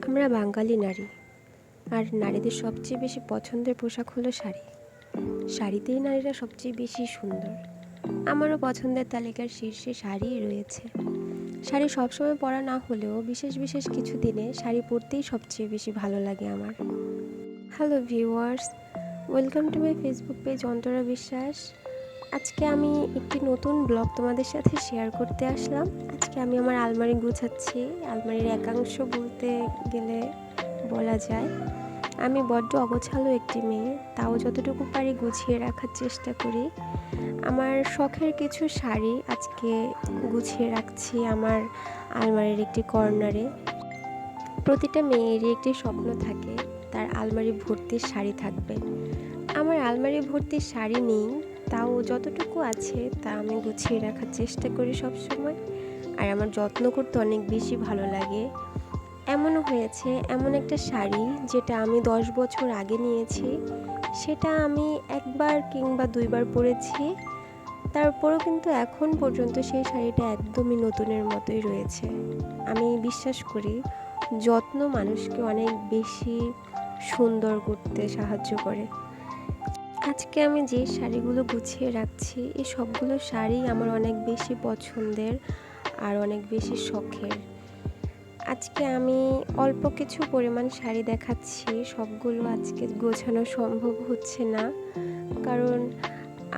আমরা বাঙালি নারী, আর নারীদের সবচেয়ে বেশি পছন্দের পোশাক হলো শাড়ি। শাড়িতেই নারীরা সবচেয়ে বেশি সুন্দর। আমারও পছন্দের তালিকার শীর্ষে শাড়িই রয়েছে। শাড়ি সবসময় পরা না হলেও বিশেষ বিশেষ কিছু দিনে শাড়ি পরতেই সবচেয়ে বেশি ভালো লাগে আমার। Hello viewers, welcome to my Facebook page Antara বিশ্বাস। আজকে আমি একটি নতুন ব্লগ তোমাদের সাথে শেয়ার করতে আসলাম। আজকে আমি আমার আলমারি গুছাচ্ছি। আলমারির একাংশ বলতে গেলে বলা যায় আমি বড্ড অগোছালো একটি মেয়ে, তাও যতটুকু পারি গুছিয়ে রাখার চেষ্টা করি। আমার শখের কিছু শাড়ি আজকে গুছিয়ে রাখছি আমার আলমারির একটি কর্নারে। প্রতিটা মেয়েরই একটি স্বপ্ন থাকে তার আলমারি ভর্তি শাড়ি থাকবে। আমার আলমারি ভর্তি শাড়ি নেই, তাও যতটুকু আছে তা আমি গুছিয়ে রাখার চেষ্টা করি সবসময়। আর আমার যত্ন করতে অনেক বেশি ভালো লাগে। এমনও হয়েছে এমন একটা শাড়ি যেটা আমি 10 বছর আগে নিয়েছি, সেটা আমি একবার কিংবা দুইবার পরেছি, তারপরও কিন্তু এখন পর্যন্ত সেই শাড়িটা একদমই নতুনের মতোই রয়েছে। আমি বিশ্বাস করি যত্ন মানুষকে অনেক বেশি সুন্দর করতে সাহায্য করে। আজকে আমি যে শাড়িগুলো গুছিয়ে রাখছি এই সবগুলো শাড়ি আমার অনেক বেশি পছন্দের আর অনেক বেশি শখের। আজকে আমি অল্প কিছু পরিমাণ শাড়ি দেখাচ্ছি, সবগুলো আজকে গোছানো সম্ভব হচ্ছে না, কারণ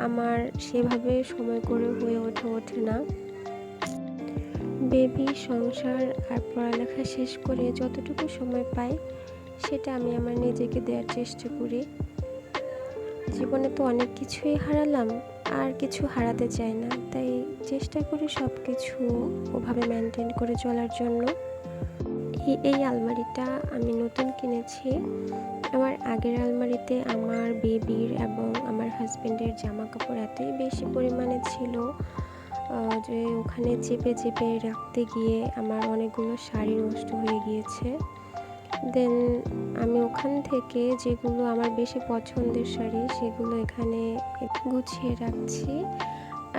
আমার সেভাবে সময় করে হয়ে ওঠে না। বেবি, সংসার আর পড়ালেখা শেষ করে যতটুকু সময় পাই সেটা আমি আমার নিজেকে দেওয়ার চেষ্টা করি। জীবনে তো অনেক কিছুই হারালাম, আর কিছু হারাতে চাই না, তাই চেষ্টা করি সব কিছু ওভাবে মেনটেন করে চলার জন্য। এই আলমারিটা আমি নতুন কিনেছি। আমার আগের আলমারিতে আমার বেবির এবং আমার হাজব্যান্ডের জামা কাপড় এতই বেশি পরিমাণে ছিল যে ওখানে চেপে চেপে রাখতে গিয়ে আমার অনেকগুলো শাড়ি নষ্ট হয়ে গিয়েছে। দেন আমি ওখান থেকে যেগুলো আমার বেশি পছন্দের শাড়ি সেগুলো এখানে গুছিয়ে রাখছি।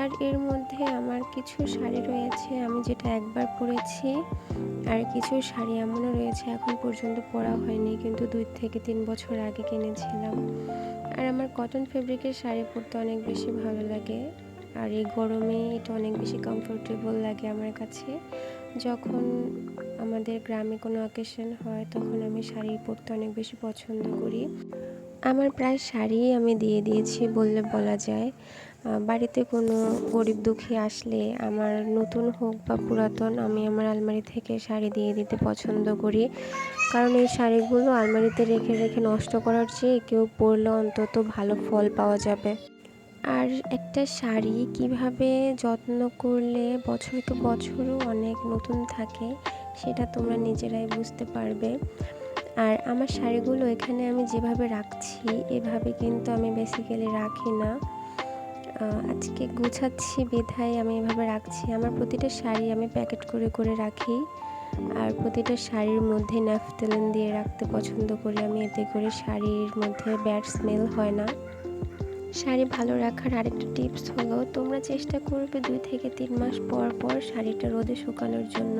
আর এর মধ্যে আমার কিছু শাড়ি রয়েছে আমি যেটা একবার পরেছি, আর কিছু শাড়ি এমনও রয়েছে এখন পর্যন্ত পরা হয়নি, কিন্তু 2 থেকে 3 বছর আগে কিনেছিলাম। আর আমার কটন ফেব্রিকের শাড়ি পরতে অনেক বেশি ভালো লাগে, আর এই গরমে এটা অনেক বেশি কমফোর্টেবল লাগে আমার কাছে। যখন আমাদের গ্রামে কোনো অকেশন হয় তখন আমি শাড়ি পরতে অনেক বেশি পছন্দ করি। আমার প্রায় শাড়ি আমি দিয়ে দিয়েছি বললে বলা যায়। বাড়িতে কোনো গরিব দুঃখী আসলে আমার নতুন হোক বা পুরাতন, আমি আমার আলমারি থেকে শাড়ি দিয়ে দিতে পছন্দ করি, কারণ এই শাড়িগুলো আলমারিতে রেখে রেখে নষ্ট করার চেয়ে কেউ পরলে অন্তত ভালো ফল পাওয়া যাবে। আর একটা শাড়ি কিভাবে যত্ন করলে বছরকে বছরও অনেক নতুন থাকে সেটা তোমরা নিজেরাই বুঝতে পারবে। আর আমার শাড়িগুলো এখানে আমি যেভাবে রাখছি এভাবে কিন্তু আমি বেসিক্যালি রাখি না, আজকে গুছাচ্ছি বিধায় আমি এভাবে রাখছি। আমার প্রতিটা শাড়ি আমি প্যাকেট করে করে রাখি, আর প্রতিটা শাড়ির মধ্যে ন্যাফথলিন দিয়ে রাখতে পছন্দ করি আমি, এতে করে শাড়ির মধ্যে ব্যাড স্মেল হয় না। শাড়ি ভালো রাখার আরেকটা টিপস হলো তোমরা চেষ্টা করবে 2 থেকে 3 মাস পর পর শাড়িটা রোদে শুকানোর জন্য।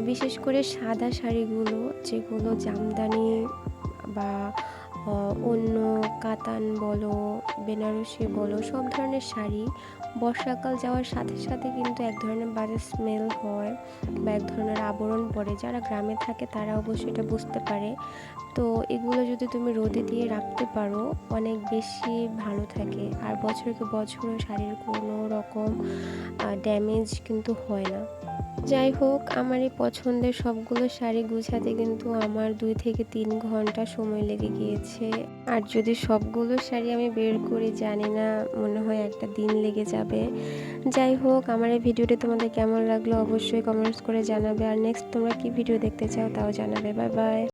বিশেষ করে সাদা শাড়িগুলো, যেগুলো জামদানি বা অন্য কাতান বলো, বেনারসি বলো, সব ধরনের শাড়ি বর্ষাকাল যাওয়ার সাথে সাথে কিন্তু এক ধরনের বাজে স্মেল হয় বা এক ধরনের আবরণ পড়ে। যারা গ্রামে থাকে তারা অবশ্যই এটা বুঝতে পারে। তো এগুলো যদি তুমি রোদে দিয়ে রাখতে পারো অনেক বেশি ভালো থাকে, আর বছরকে বছরও শাড়ির কোনো রকম ড্যামেজ কিন্তু হয় না। যাই হোক, আমার এই পছন্দের সবগুলো শাড়ি গুছাতে কিন্তু আমার 2 থেকে 3 ঘন্টা সময় লেগে গিয়েছে। আর যদি সবগুলো শাড়ি আমি বের করি জানি না, মনে হয় একটা দিন লেগে যাবে। যাই হোক, আমার এই ভিডিওটি তোমাদের কেমন লাগলো অবশ্যই কমেন্টস করে জানাবে, আর নেক্সট তোমরা কি ভিডিও দেখতে চাও তাও জানাবে। Bye bye.